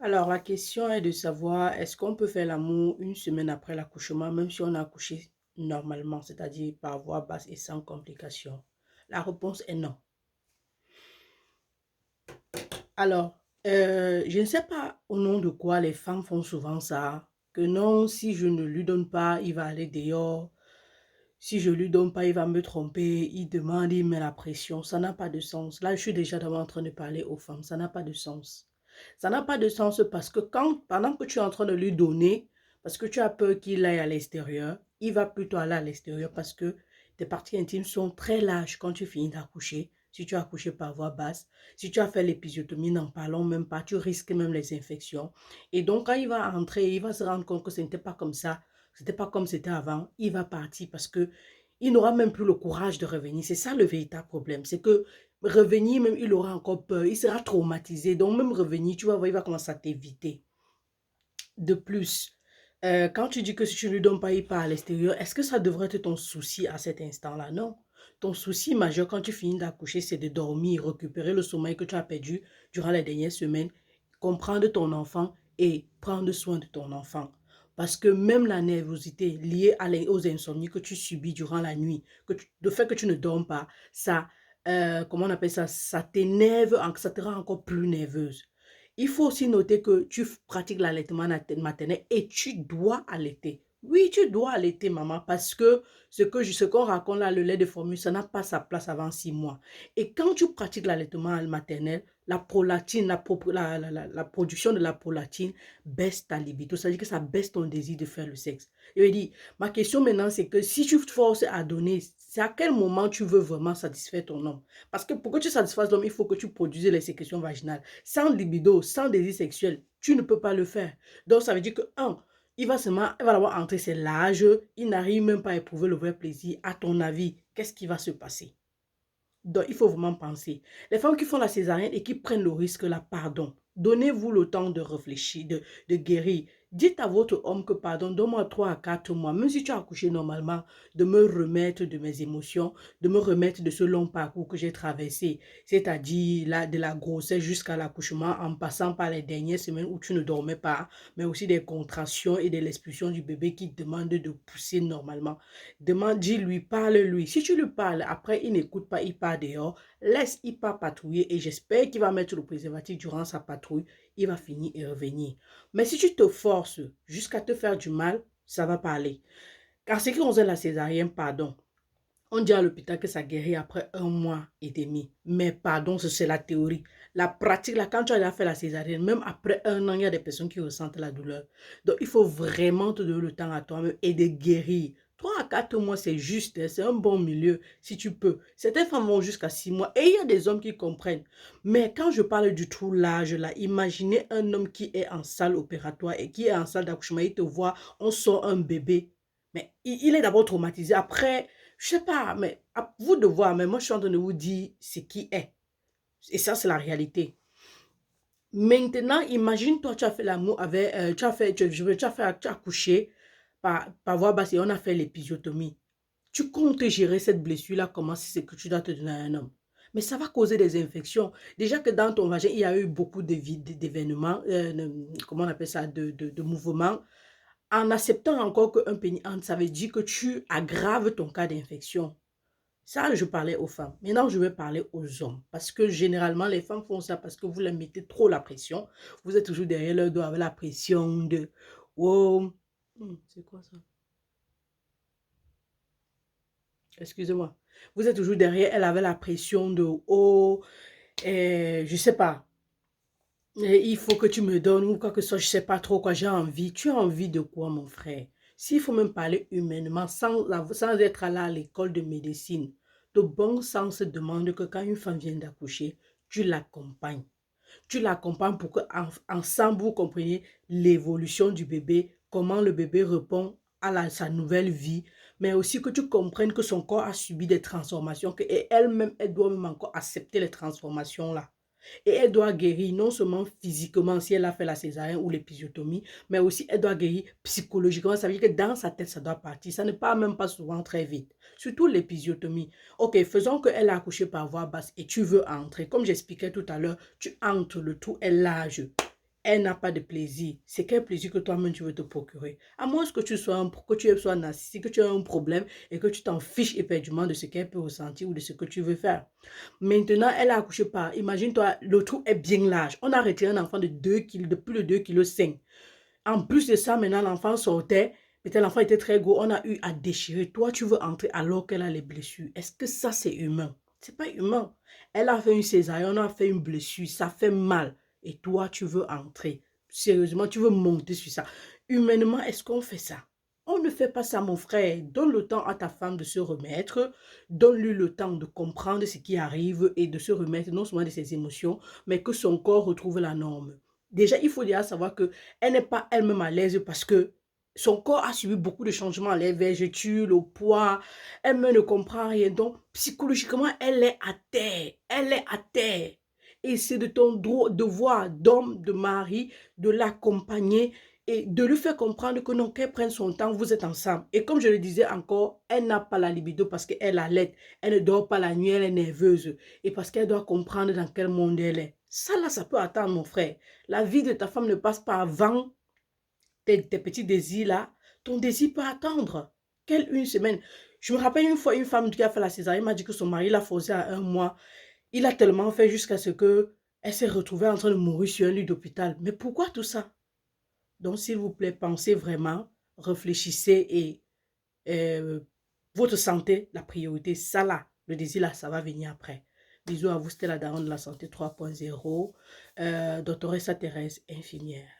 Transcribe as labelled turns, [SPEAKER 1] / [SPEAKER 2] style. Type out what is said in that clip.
[SPEAKER 1] Alors, la question est de savoir, est-ce qu'on peut faire l'amour une semaine après l'accouchement, même si on a accouché normalement, c'est-à-dire par voie basse et sans complications? La réponse est non. Alors, je ne sais pas au nom de quoi les femmes font souvent ça, que non, si je ne lui donne pas, il va aller dehors. Si je lui donne pas, il va me tromper. Il demande, il met la pression. Ça n'a pas de sens. Là, je suis déjà d'abord en train de parler aux femmes. Ça n'a pas de sens. Ça n'a pas de sens parce que pendant que tu es en train de lui donner, parce que tu as peur qu'il aille à l'extérieur, il va plutôt aller à l'extérieur parce que tes parties intimes sont très larges quand tu finis d'accoucher. Si tu as accouché par voie basse, si tu as fait l'épisiotomie, n'en parlons même pas, tu risques même les infections. Et donc, quand il va entrer, il va se rendre compte que ce n'était pas comme ça, c'était pas comme c'était avant, il va partir parce que il n'aura même plus le courage de revenir. C'est ça le véritable problème. C'est que revenir, même il aura encore peur, il sera traumatisé. Donc même revenir, tu vas voir, il va commencer à t'éviter. De plus, quand tu dis que si tu ne lui donnes pas, il part à l'extérieur, est-ce que ça devrait être ton souci à cet instant-là? Non. Ton souci majeur quand tu finis d'accoucher, c'est de dormir, récupérer le sommeil que tu as perdu durant les dernières semaines, comprendre ton enfant et prendre soin de ton enfant. Parce que même la nervosité liée aux insomnies que tu subis durant la nuit, le fait que tu ne dormes pas, ça, comment on appelle ça, ça t'énerve, ça te rend encore plus nerveuse. Il faut aussi noter que tu pratiques l'allaitement maternel et tu dois allaiter. Oui, tu dois allaiter, maman, parce que ce qu'on raconte là, le lait de formule, ça n'a pas sa place avant 6 mois. Et quand tu pratiques l'allaitement maternel, la prolactine, la production de la prolactine baisse ta libido. C'est-à-dire que ça baisse ton désir de faire le sexe. Je veux dire, ma question maintenant, c'est que si tu te forces à donner, c'est à quel moment tu veux vraiment satisfaire ton homme? Parce que pour que tu satisfasses l'homme, il faut que tu produises les sécrétions vaginales. Sans libido, sans désir sexuel, tu ne peux pas le faire. Donc, ça veut dire que, un, il va l'avoir entré c'est l'âge, il n'arrive même pas à éprouver le vrai plaisir. À ton avis, qu'est-ce qui va se passer? Donc, il faut vraiment penser. Les femmes qui font la césarienne et qui prennent le risque là, pardon. Donnez-vous le temps de réfléchir, de guérir. Dites à votre homme que, pardon, donne-moi 3 à 4 mois, même si tu as accouché normalement, de me remettre de mes émotions, de me remettre de ce long parcours que j'ai traversé, c'est-à-dire de la grossesse jusqu'à l'accouchement, en passant par les dernières semaines où tu ne dormais pas, mais aussi des contractions et de l'expulsion du bébé qui demande de pousser normalement. Demande, dis-lui, parle-lui. Si tu lui parles, après, il n'écoute pas, il part dehors. Laisse, il part patrouiller et j'espère qu'il va mettre le préservatif durant sa patrouille. Il va finir et revenir. Mais si tu te forces jusqu'à te faire du mal, ça va parler. Car ce qui concerne la césarienne, pardon, on dit à l'hôpital que ça guérit après 1 mois et demi. Mais pardon, c'est la théorie. La pratique, là, quand tu as déjà fait la césarienne, même après 1 an, il y a des personnes qui ressentent la douleur. Donc, il faut vraiment te donner le temps à toi-même et de guérir. 3 à 4 mois, c'est juste, hein, c'est un bon milieu, si tu peux. Certaines femmes vont jusqu'à 6 mois et il y a des hommes qui comprennent. Mais quand je parle du trou large, là, imaginez un homme qui est en salle opératoire et qui est en salle d'accouchement, il te voit, on sort un bébé. Mais il est d'abord traumatisé. Après, je sais pas, mais à vous de voir, mais moi je suis en train de vous dire ce qui est. Et ça, c'est la réalité. Maintenant, imagine, toi, tu as fait l'amour avec, tu as accouché par voie basse et on a fait l'épisiotomie. Tu comptes gérer cette blessure-là, comment c'est que tu dois te donner à un homme. Mais ça va causer des infections. Déjà que dans ton vagin, il y a eu beaucoup d'événements, comment on appelle ça, de mouvements. En acceptant encore qu'un pénis entre, ça veut dire que tu aggraves ton cas d'infection. Ça, je parlais aux femmes. Maintenant, je vais parler aux hommes. Parce que généralement, les femmes font ça parce que vous leur mettez trop la pression. Vous êtes toujours derrière leur dos avec la pression de oh, c'est quoi ça? Excusez-moi. Vous êtes toujours derrière elle avec la pression de oh, je sais pas. Il faut que tu me donnes ou quoi que ce soit, je sais pas trop quoi, j'ai envie. Tu as envie de quoi, mon frère? S'il faut même parler humainement, sans être allé à l'école de médecine, de bon sens demande que quand une femme vient d'accoucher, tu l'accompagnes. Tu l'accompagnes pour que ensemble vous compreniez l'évolution du bébé, comment le bébé répond à sa nouvelle vie, mais aussi que tu comprennes que son corps a subi des transformations, que elle-même, elle doit même encore accepter les transformations-là. Et elle doit guérir non seulement physiquement si elle a fait la césarienne ou l'épisiotomie, mais aussi elle doit guérir psychologiquement. Ça veut dire que dans sa tête, ça doit partir. Ça ne part même pas souvent très vite. Surtout l'épisiotomie. Ok, faisons qu'elle a accouché par voie basse et tu veux entrer. Comme j'expliquais tout à l'heure, tu entres, le tout est large. elle n'a pas de plaisir, c'est quel plaisir que toi-même tu veux te procurer? À moins que tu sois narcissique, que tu aies un problème et que tu t'en fiches éperdument de ce qu'elle peut ressentir ou de ce que tu veux faire. Maintenant, elle a accouché par, imagine-toi, le trou est bien large. On a retiré un enfant de 2 kilos, de plus de 2,5 kg. En plus de ça, maintenant, l'enfant sortait. Peut-être l'enfant était très gros. On a eu à déchirer. Toi, tu veux entrer alors qu'elle a les blessures. Est-ce que ça, c'est humain? C'est pas humain. Elle a fait une césarienne, on a fait une blessure. Ça fait mal. Et toi, tu veux entrer. Sérieusement, tu veux monter sur ça. Humainement, est-ce qu'on fait ça? On ne fait pas ça, mon frère. Donne le temps à ta femme de se remettre. Donne-lui le temps de comprendre ce qui arrive et de se remettre non seulement de ses émotions, mais que son corps retrouve la norme. Déjà, il faut déjà savoir qu'elle n'est pas elle-même à l'aise parce que son corps a subi beaucoup de changements, les vergetures, le poids, elle-même ne comprend rien. Donc, psychologiquement, elle est à terre. Elle est à terre. Et c'est de ton devoir d'homme, de mari, de l'accompagner et de lui faire comprendre que non, qu'elle prenne son temps, vous êtes ensemble. Et comme je le disais encore, elle n'a pas la libido parce qu'elle allait, elle ne dort pas la nuit, elle est nerveuse. Et parce qu'elle doit comprendre dans quel monde elle est. Ça là, ça peut attendre, mon frère. La vie de ta femme ne passe pas avant tes petits désirs là. Ton désir peut attendre. Quelle une semaine. Je me rappelle une fois, une femme qui a fait la césarienne m'a dit que son mari l'a forcé à 1 mois. Il a tellement fait jusqu'à ce que elle s'est retrouvée en train de mourir sur un lit d'hôpital. Mais pourquoi tout ça? Donc, s'il vous plaît, pensez vraiment, réfléchissez et votre santé, la priorité, ça là, le désir là, ça va venir après. Bisous à vous, c'était la daronne de la santé 3.0, doctoresse Thérèse, infirmière.